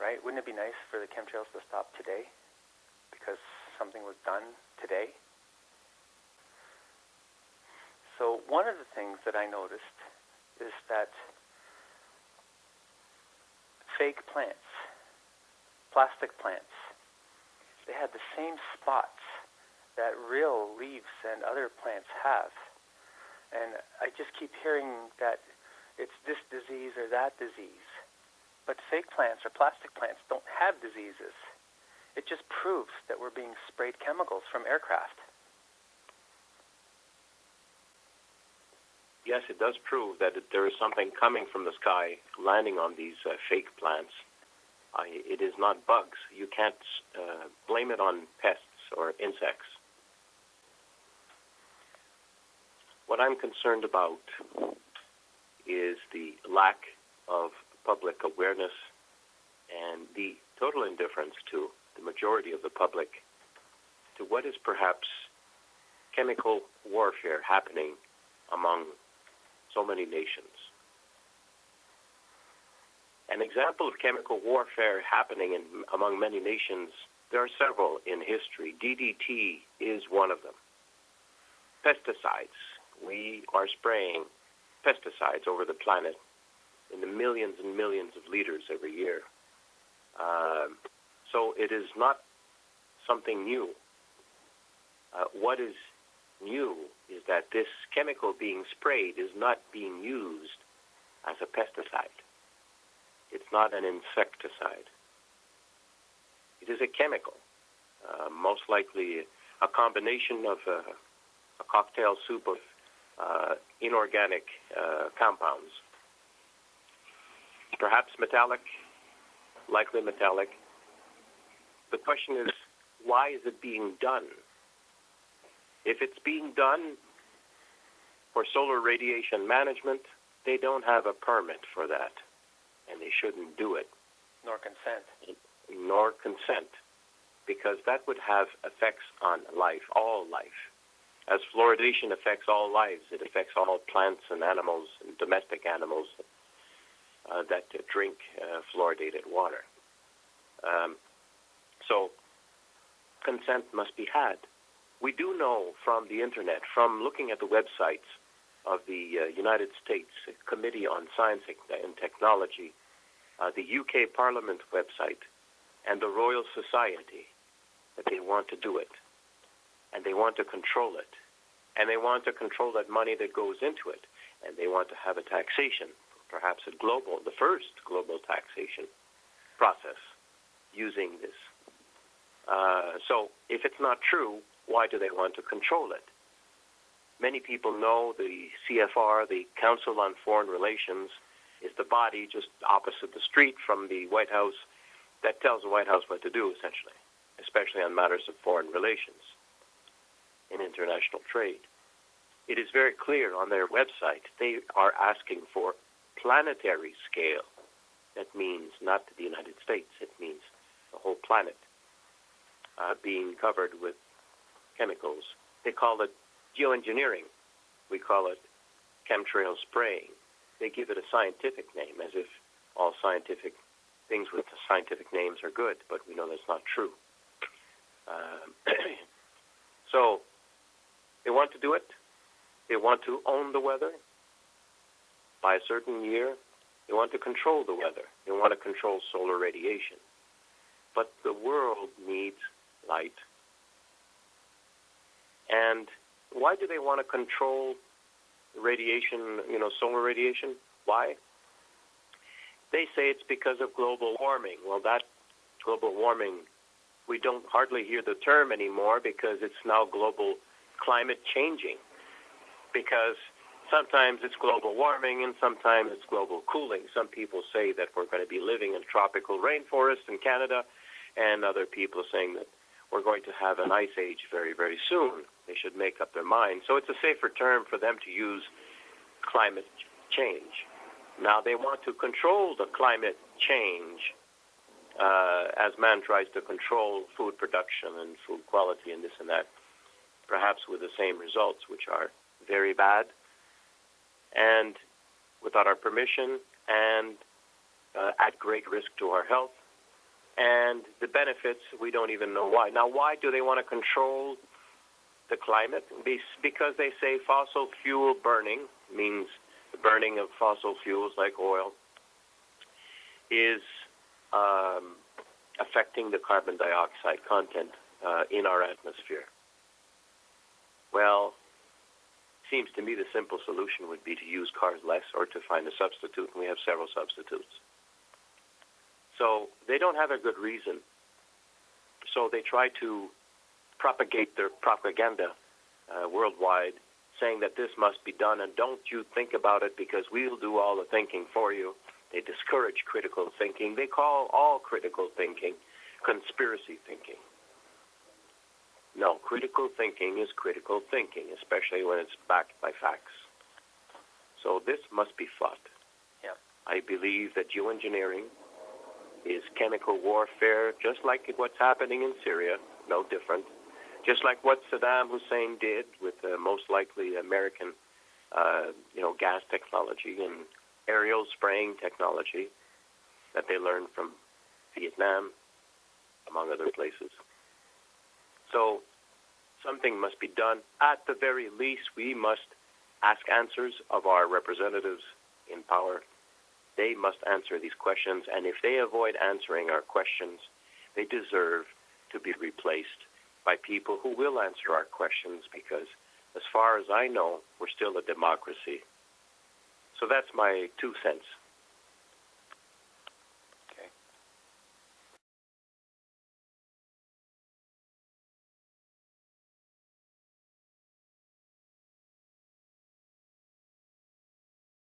right? Wouldn't it be nice for the chemtrails to stop today because something was done today? So one of the things that I noticed is that fake plants, plastic plants, they had the same spots that real leaves and other plants have. And I just keep hearing that it's this disease or that disease. But fake plants or plastic plants don't have diseases. It just proves that we're being sprayed chemicals from aircraft. Yes, it does prove that there is something coming from the sky landing on these fake plants. It is not bugs. You can't blame it on pests or insects. What I'm concerned about is the lack of public awareness and the total indifference to the majority of the public to what is perhaps chemical warfare happening among so many nations. An example of chemical warfare happening among many nations, there are several in history. DDT is one of them. Pesticides. We are spraying pesticides over the planet in the millions and millions of liters every year. So it is not something new. What is new is that this chemical being sprayed is not being used as a pesticide. It's not an insecticide. It is a chemical, most likely a combination of a cocktail soup of inorganic compounds. Perhaps metallic, likely metallic. The question is, why is it being done? If it's being done for solar radiation management, they don't have a permit for that, and they shouldn't do it. Nor consent. Nor consent, because that would have effects on life, all life. As fluoridation affects all lives, it affects all plants and animals and domestic animals that drink fluoridated water. So consent must be had. We do know from the internet, from looking at the websites of the United States Committee on Science and Technology, the UK Parliament website, and the Royal Society, that they want to do it, and they want to control it, and they want to control that money that goes into it, and they want to have a taxation, perhaps the first global taxation process using this. So if it's not true, why do they want to control it? Many people know the CFR, the Council on Foreign Relations, is the body just opposite the street from the White House that tells the White House what to do, essentially, especially on matters of foreign relations and international trade. It is very clear on their website they are asking for planetary scale. That means not the United States, it means the whole planet being covered with chemicals. They call it geoengineering. We call it chemtrail spraying. They give it a scientific name, as if all scientific things with scientific names are good, but we know that's not true. So they want to do it. They want to own the weather by a certain year. They want to control the weather. They want to control solar radiation. But the world needs light. And why do they want to control radiation, solar radiation? Why? They say it's because of global warming. Well, that global warming, we don't hardly hear the term anymore because it's now global climate changing. Because sometimes it's global warming and sometimes it's global cooling. Some people say that we're going to be living in tropical rainforests in Canada, and other people saying that we're going to have an ice age very, very soon. They should make up their mind. So it's a safer term for them to use climate change. Now, they want to control the climate change as man tries to control food production and food quality and this and that, perhaps with the same results, which are very bad and without our permission and at great risk to our health And the benefits, we don't even know why. Now, why do they want to control the climate? Because they say fossil fuel burning, means the burning of fossil fuels like oil, is affecting the carbon dioxide content in our atmosphere. Well, seems to me the simple solution would be to use cars less or to find a substitute, and we have several substitutes. So they don't have a good reason. So they try to propagate their propaganda worldwide, saying that this must be done, and don't you think about it because we'll do all the thinking for you. They discourage critical thinking. They call all critical thinking conspiracy thinking. No, critical thinking is critical thinking, especially when it's backed by facts. So this must be fought. Yeah. I believe that geoengineering is chemical warfare, just like what's happening in Syria, no different. Just like what Saddam Hussein did with most likely American, gas technology and aerial spraying technology that they learned from Vietnam, among other places. So something must be done. At the very least, we must ask answers of our representatives in power. They must answer these questions, and if they avoid answering our questions, they deserve to be replaced by people who will answer our questions, because as far as I know, we're still a democracy. So that's my 2 cents.